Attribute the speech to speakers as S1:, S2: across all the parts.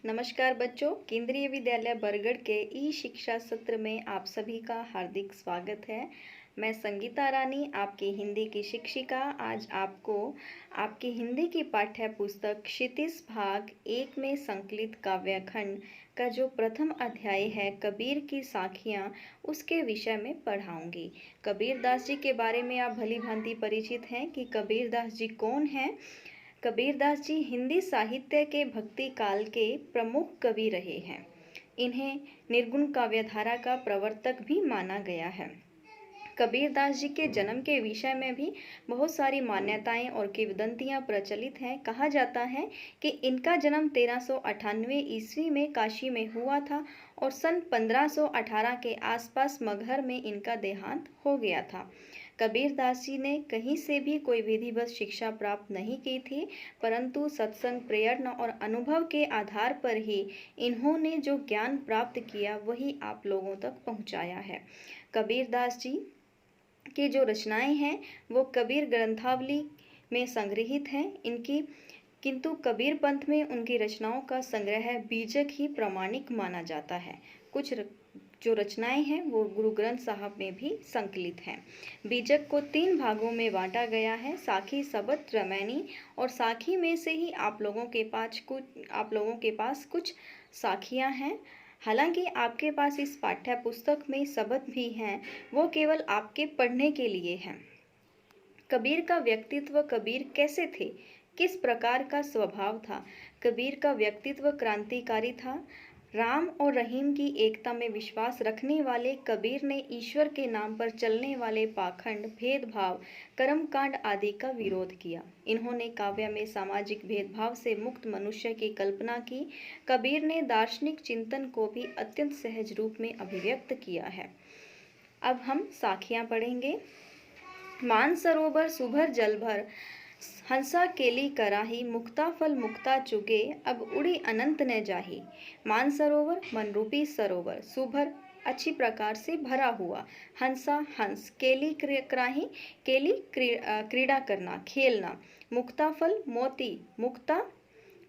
S1: नमस्कार बच्चों, केंद्रीय विद्यालय बरगढ़ के ई शिक्षा सत्र में आप सभी का हार्दिक स्वागत है। मैं संगीता रानी, आपकी हिंदी की शिक्षिका, आज आपको आपकी हिंदी की पाठ्य पुस्तक क्षितिज भाग 1 में संकलित काव्य खंड का जो प्रथम अध्याय है कबीर की साखियाँ, उसके विषय में पढ़ाऊंगी। कबीर दास जी के बारे में आप भली भांति परिचित हैं कि कबीर दास जी कौन हैं। कबीरदास जी हिंदी साहित्य के भक्ति काल के प्रमुख कवि रहे हैं। इन्हें निर्गुण काव्यधारा का प्रवर्तक भी माना गया है। कबीरदास जी के जन्म के विषय में भी बहुत सारी मान्यताएं और किंवदंतियां प्रचलित हैं। कहा जाता है कि इनका जन्म 1398 ईस्वी में काशी में हुआ था और सन 1518 के आसपास मगहर में इनका देहांत हो गया था। कबीरदास जी ने कहीं से भी कोई विधिवत शिक्षा प्राप्त नहीं की थी, परंतु सत्संग, प्रेरणा और अनुभव के आधार पर ही इन्होंने जो ज्ञान प्राप्त किया वही आप लोगों तक पहुंचाया है। कबीरदास जी की जो रचनाएं हैं वो कबीर ग्रंथावली में संग्रहित हैं। किंतु कबीर पंथ में उनकी रचनाओं का संग्रह बीजक ही प्रमाणिक माना जाता है। कुछ जो रचनाएं हैं वो गुरु ग्रंथ साहब में भी संकलित हैं। बीजक को 3 भागों में बांटा गया है, साखी, सबद, रमैनी। और साखी में से ही आप लोगों के पास कुछ साखियां हैं। हालांकि आपके पास इस पाठ्य पुस्तक में सबद भी हैं, वो केवल आपके पढ़ने के लिए हैं। कबीर का व्यक्तित्व, कबीर कैसे थे, किस प्रकार का स्वभाव था। कबीर का व्यक्तित्व क्रांतिकारी था। राम और रहीम की एकता में विश्वास रखने वाले कबीर ने ईश्वर के नाम पर चलने वाले पाखंड, भेदभाव, कर्मकांड आदि का विरोध किया। इन्होंने काव्य में सामाजिक भेदभाव से मुक्त मनुष्य की कल्पना की। कबीर ने दार्शनिक चिंतन को भी अत्यंत सहज रूप में अभिव्यक्त किया है। अब हम साखियां पढ़ेंगे। मानसरोवर सुभर जल भर, हंसा केली कराही, मुक्ता फल मुक्ता चुगे, अब उड़ी अनंत न जाही। मानसरोवर मन रूपी सरोवर, सुभर अच्छी प्रकार से भरा हुआ, हंसा हंस, केली कराही केली क्रीड़ा करना, खेलना, मुक्ता फल मोती, मुक्ता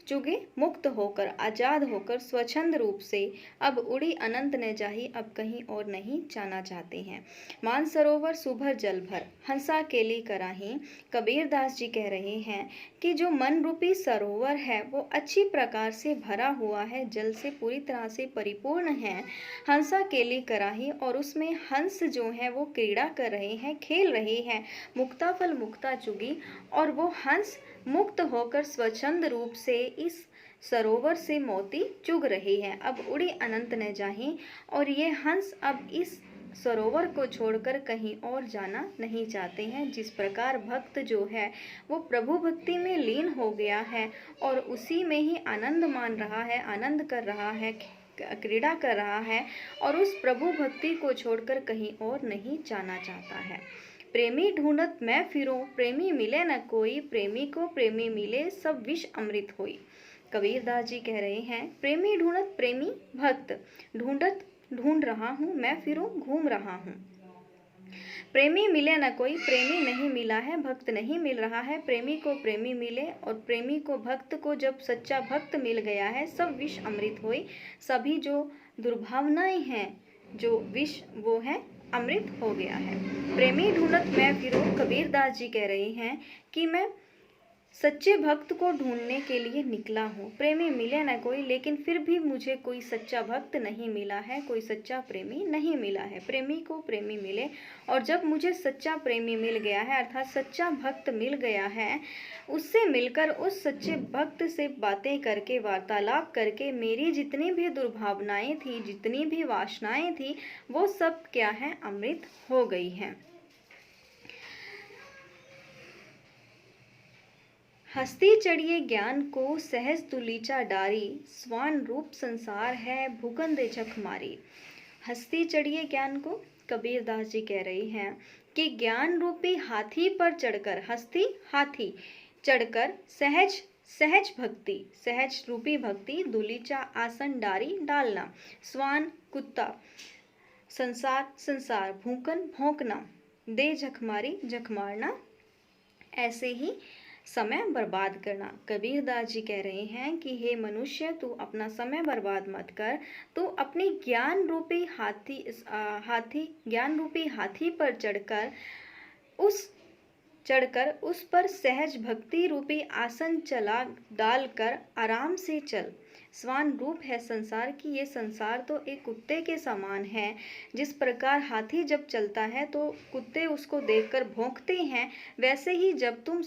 S1: चुगे मुक्त होकर, आजाद होकर, स्वच्छंद रूप से, अब उड़ी अनंत न जाही, अब कहीं और नहीं जाना चाहते हैं। मानसरोवर सुभर जल भर, हंसा केली कराही। कबीरदास जी कह रहे हैं कि जो मन रूपी सरोवर है वो अच्छी प्रकार से भरा हुआ है, जल से पूरी तरह से परिपूर्ण है। हंसा केली कराही, और उसमें हंस जो है वो क्रीड़ा कर रहे हैं, खेल रहे हैं। मुक्ता फल मुक्ता चुगी, और वो हंस मुक्त होकर स्वच्छंद रूप से इस सरोवर से मोती चुग रहे हैं। अब उड़ी अनंत न जाही, और ये हंस अब इस सरोवर को छोड़कर कहीं और जाना नहीं चाहते हैं। जिस प्रकार भक्त जो है वो प्रभु भक्ति में लीन हो गया है और उसी में ही आनंद मान रहा है, आनंद कर रहा है, क्रीड़ा कर रहा है, और उस प्रभु भक्ति को छोड़कर कहीं और नहीं जाना चाहता है। प्रेमी ढूंढत मैं फिरूं, प्रेमी मिले न कोई, प्रेमी को प्रेमी मिले, सब विष अमृत होई। कबीरदास जी कह रहे हैं, प्रेमी ढूंढत, प्रेमी भक्त ढूंढत, ढूंढ रहा हूँ, मैं फिरूं, घूम रहा हूँ। प्रेमी मिले न कोई, प्रेमी नहीं मिला है, भक्त नहीं मिल रहा है। प्रेमी को प्रेमी मिले, और प्रेमी को, भक्त को जब सच्चा भक्त मिल गया है, सब विष अमृत होई। सभी जो दुर्भावनाएं हैं, जो विष, वो है अमृत हो गया है। प्रेमी ढूंढत मैं फिरूं, कबीरदास जी कह रहे हैं कि मैं सच्चे भक्त को ढूंढने के लिए निकला हूँ। प्रेमी मिले न कोई, लेकिन फिर भी मुझे कोई सच्चा भक्त नहीं मिला है, कोई सच्चा प्रेमी नहीं मिला है। प्रेमी को प्रेमी मिले, और जब मुझे सच्चा प्रेमी मिल गया है, अर्थात सच्चा भक्त मिल गया है, उससे मिलकर, उस सच्चे भक्त से बातें करके, वार्तालाप करके, मेरी जितनी भी दुर्भावनाएं थी, जितनी भी वासनाएं थी, वो सब क्या है, अमृत हो गई हैं। हस्ती चढ़िए ज्ञान को, सहज तुलीचा डारी, स्वान रूप संसार है, भूखंड झक मारी। हस्ती चढ़िए ज्ञान को, कबीरदास जी कह रही हैं कि ज्ञान रूपी हाथी पर चढ़कर, हस्ती हाथी, चढ़कर सहज सहज भक्ति, सहज रूपी भक्ति, दुलीचा आसन डारी डालना, स्वान कुत्ता, संसार संसार, भूकन भौंकना, दे झक मारी झक मारना, ऐसे ही समय बर्बाद करना। कबीरदास जी कह रहे हैं कि हे मनुष्य, तू अपना समय बर्बाद मत कर। तू अपनी ज्ञान रूपी हाथी पर चढ़कर उस पर सहज भक्ति रूपी आसन चला डालकर आराम से चल। स्वान रूप है संसार की, ये संसार तो एक कुत्ते के समान है। जिस प्रकार हाथी जब चलता है तो कुत्ते उसको देखकर भौंकते हैं, वैसे ही जब तुम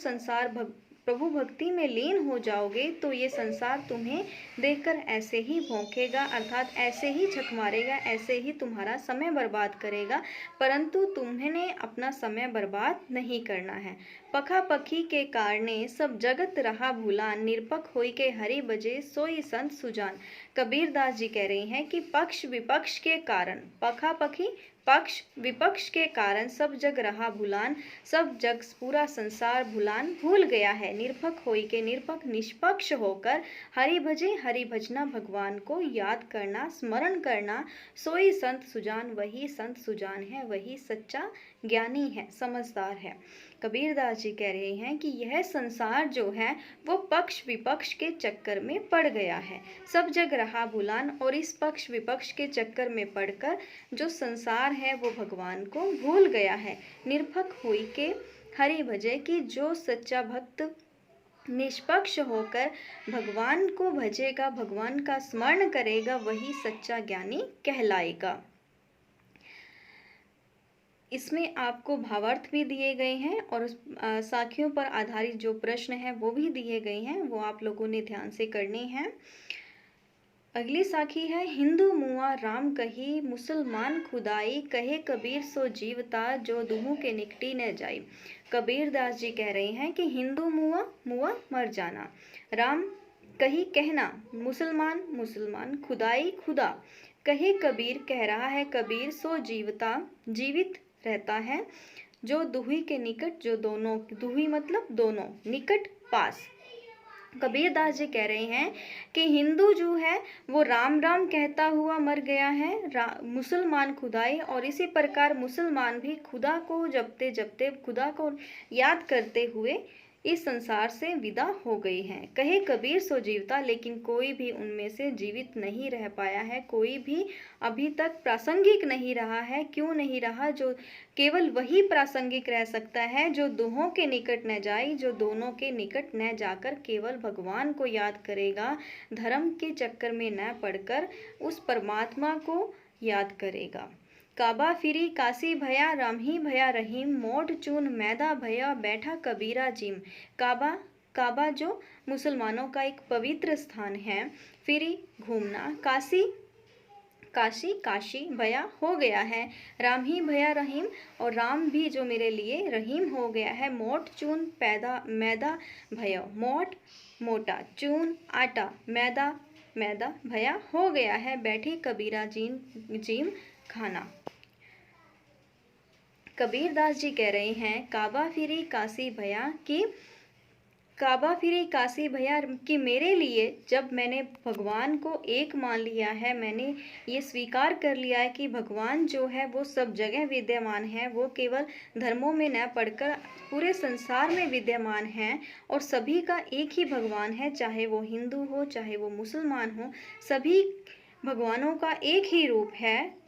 S1: प्रभु भक्ति में लीन हो जाओगे तो ये संसार तुम्हें देखकर ऐसे ही भौंकेगा, अर्थात ऐसे ही झक मारेगा, ऐसे ही तुम्हारा समय बर्बाद करेगा। परंतु तुम्हें अपना समय बर्बाद नहीं करना है। पखा पखी के कारणे सब जगत रहा भूलान, निरपख होई के हरि बजे सोई संत सुजान। कबीरदास जी कह रहे हैं कि पक्ष विपक्ष के कारण, पखा पखी पक्ष विपक्ष के कारण सब जग रहा भूलान, सब जग पूरा संसार भूल गया है। निरपख होई के निरपख निष्पक्ष होकर हरि भजे, हरि भजना भगवान को याद करना, स्मरण करना। सोई संत सुजान, वही संत सुजान है, वही सच्चा ज्ञानी है, समझदार है। कबीरदास जी कह रहे हैं कि यह संसार जो है वो पक्ष विपक्ष के चक्कर में पड़ गया है, सब जग रहा भूलान। और इस पक्ष विपक्ष के चक्कर में पड़कर जो संसार है वो भगवान को भूल गया है। निरपख हुई के हरि भजे, कि जो सच्चा भक्त निष्पक्ष होकर भगवान को भजेगा, भगवान का स्मरण करेगा, वही सच्चा ज्ञानी कहलाएगा। इसमें आपको भावार्थ भी दिए गए हैं और साखियों पर आधारित जो प्रश्न हैं वो भी दिए गए हैं, वो आप लोगों ने ध्यान से करने हैं। अगली साखी है, हिंदू मुआ राम कही, मुसलमान खुदाई, कहे कबीर सो जीवता, जो दुहू के निकटी न जाई। कबीरदास जी कह रहे हैं कि हिंदू मुआ मर जाना, राम कही कहना, मुसलमान खुदाई खुदा, कहे कबीर कह रहा है कबीर, सो जीवता जीवित रहता है, जो दुही के निकट, जो दोनों, दुही मतलब दोनों, निकट पास। कबीरदास जी कह रहे हैं कि हिंदू जो है वो राम राम कहता हुआ मर गया है, मुसलमान खुदाई, और इसी प्रकार मुसलमान भी खुदा को जपते जपते, खुदा को याद करते हुए इस संसार से विदा हो गई हैं। कहे कबीर सो जीवता, लेकिन कोई भी उनमें से जीवित नहीं रह पाया है, कोई भी अभी तक प्रासंगिक नहीं रहा है। क्यों नहीं रहा? जो केवल वही प्रासंगिक रह सकता है जो दोहों के निकट न जाए, जो दोनों के निकट न जाकर केवल भगवान को याद करेगा, धर्म के चक्कर में न पड़कर उस परमात्मा को याद करेगा। काबा फिरी काशी भया, राम ही भया रहीम, मोट चून मैदा भया, बैठा कबीरा जिम। काबा जो मुसलमानों का एक पवित्र स्थान है, फिरी घूमना, काशी भया हो गया है, राम ही भया रहीम, और राम भी जो मेरे लिए रहीम हो गया है। मोट चून मैदा भया, मोट मोटा, चून आटा, मैदा भया हो गया है, बैठी कबीरा जीम खाना। कबीरदास जी कह रहे हैं काबा फिरी काशी भया कि मेरे लिए, जब मैंने भगवान को एक मान लिया है, मैंने ये स्वीकार कर लिया है कि भगवान जो है वो सब जगह विद्यमान है, वो केवल धर्मों में न पढ़कर पूरे संसार में विद्यमान है, और सभी का एक ही भगवान है, चाहे वो हिंदू हो चाहे वो मुसलमान हो, सभी भगवानों का एक ही रूप है।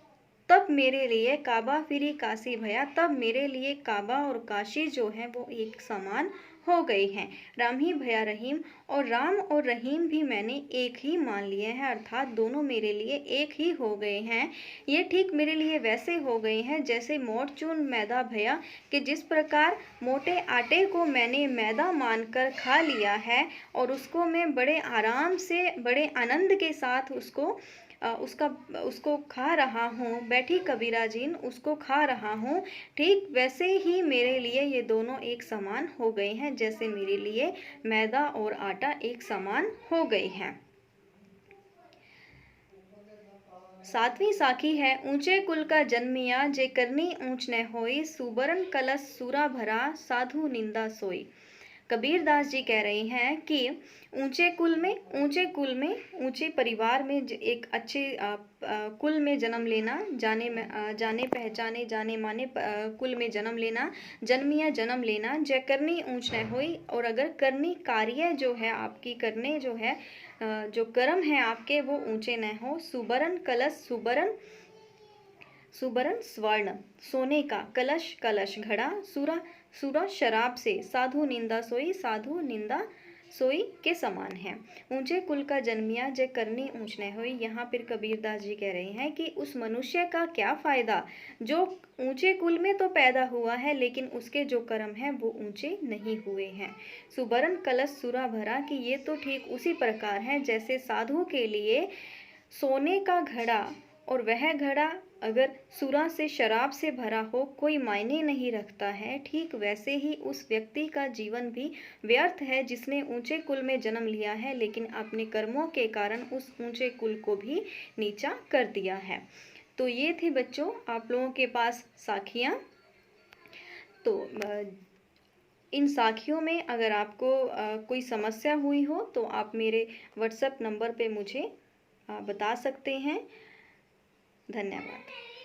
S1: तब मेरे लिए काबा फिरी काशी भया, तब मेरे लिए काबा और काशी जो है वो एक समान हो गए हैं। राम ही भया रहीम, और राम और रहीम भी मैंने एक ही मान लिए हैं, अर्थात दोनों मेरे लिए एक ही हो गए हैं। ये ठीक मेरे लिए वैसे हो गए हैं जैसे मोट चून मैदा भया, कि जिस प्रकार मोटे आटे को मैंने मैदा मानकर खा लिया है और उसको मैं बड़े आराम से, बड़े आनंद के साथ उसको खा रहा हूँ, बैठी कबीरा जीन उसको खा रहा हूँ, ठीक वैसे ही मेरे लिए ये दोनों एक समान हो गए हैं, जैसे मेरे लिए मैदा और आटा एक समान हो गए हैं। सातवीं साखी है, ऊंचे कुल का जन्मिया, जे करनी ऊंच न होई, सुबरन कलश सूरा भरा, साधु निंदा सोई। कबीर दास जी कह रहे हैं कि ऊंचे कुल में ऊंचे परिवार में एक अच्छे कुल में जन्म लेना, जाने पहचाने जाने माने कुल में जन्म लेना, जन्मिया जन्म लेना, जय करनी ऊंच न होई। और अगर करनी कार्य जो है आपकी, करने जो है जो कर्म है आपके वो ऊंचे न हो। सुबरन कलश सुबरन स्वर्ण, सोने का कलश कलश घड़ा, सुरा शराब से, साधु निंदा सोई के समान है। ऊंचे कुल का जन्मिया जय करनी ऊंच न होई। यहाँ पर कबीरदास जी कह रहे हैं कि उस मनुष्य का क्या फायदा जो ऊंचे कुल में तो पैदा हुआ है लेकिन उसके जो कर्म हैं वो ऊंचे नहीं हुए हैं। सुबरन कलश सुरा भरा, कि ये तो ठीक उसी प्रकार है जैसे साधु के लिए सोने का घड़ा, और वह घड़ा अगर सुरा से, शराब से भरा हो, कोई मायने नहीं रखता है। ठीक वैसे ही उस व्यक्ति का जीवन भी व्यर्थ है जिसने ऊंचे कुल में जन्म लिया है लेकिन अपने कर्मों के कारण उस ऊंचे कुल को भी नीचा कर दिया है। तो ये थे बच्चों आप लोगों के पास साखियाँ। तो इन साखियों में अगर आपको कोई समस्या हुई हो तो आप मेरे व्हाट्सएप नंबर पे मुझे बता सकते हैं। धन्यवाद।